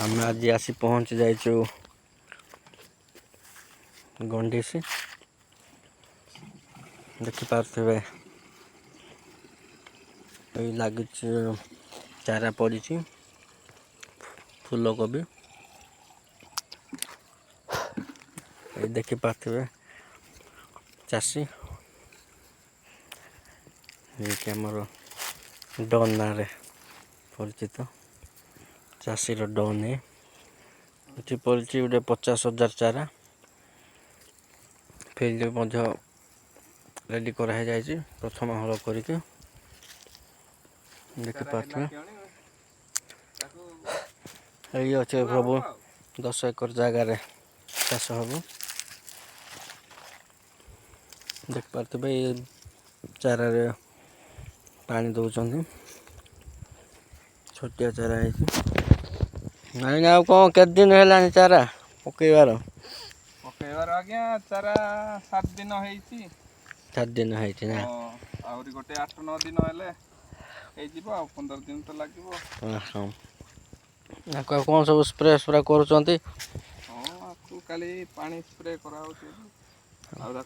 आम आज आसी पहुँच जाइचु गंडीसी देखिपे लगे चारा पड़ी फूलकोबी देखिपे चाषी ये आमर डन ना परिचित चाषीर डन ये पड़ी गोटे 50,000 चारा फील्ड रेडी कराई जाए प्रथम हल करके देखिपे ये अच्छे प्रभु 10 एकर जगार चाष हम देखिपे ये चारा पानी दौरान छोटिया चारा है नाई ना कौन के दिन है चारा पकईबार आज्ञा चारा 7 दिन है 7 दिन है ना आउरी गोटे 8-9 दिन हेले 15 दिन तो लगे कौन सब स्प्रे कर खाली पानी स्प्रे करा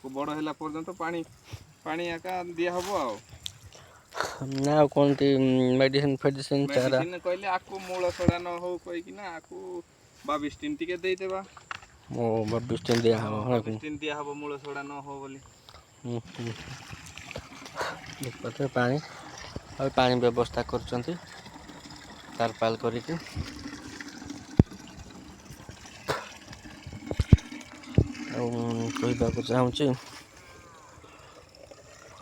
बड़ है पर्यंत पानी आका दिया हम ना कौन मेडिसिन फेडिसिन चारा कहले आकु मूल सड़ा न हो कहीकि ना आकु 22 दिन टिके देदेबा ओ 22 दिन दिया हम 22 दिन दिया हम मूल सड़ा न हो बोली देखते पानी और पानी व्यवस्था करचंती तारपाल करके कहवाक चाहूँगी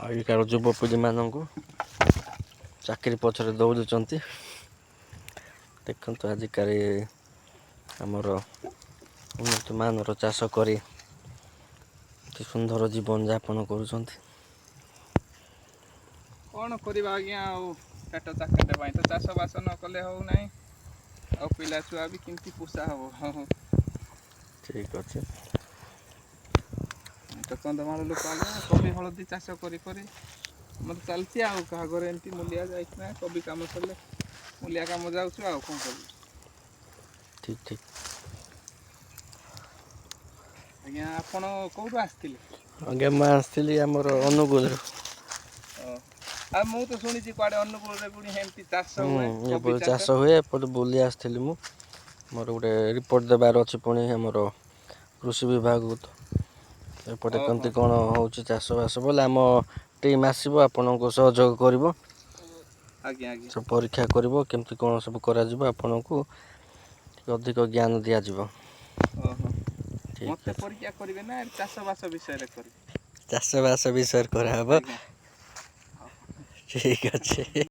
आजिकार युवपीढ़ी मानक चाकरी पछरे दौड़ुंट देखु आजिकार आमर उन्नत मानर चाष कर सुंदर जीवन यापन कर कौन करवा आज्ञा पेट चाकटे तो चाष बास न कले हो ना आ पिला छुआ भी केमती पोषा हम ठीक अच्छे तो कंधमाल लोक कभी हलदी चाष कर मत चलती क्या घर एमती मूलिया जाना कभी कम सर मूलिया कम जाऊँ कौन कर ठीक ठीक आज्ञा आपण कौटू आसते आगे मैं आसती आमर अनुगुल मु तो शुणी कड़े अनुकूल चाष हुए एपटे बुली आसती मोर गोटे रिपोर्ट देवार अच्छी पुणी आमर कृषि विभाग एपटे कमती कौन हो चाष बास बोले आम टीम आसो आपण को सहयोग कर सब परीक्षा करमती कौन सब कर आपन को अधिक ज्ञान दि जाव परीक्षा करेंगे ना चाष बास विषय चाष बास विषय कर ठीक अच्छे।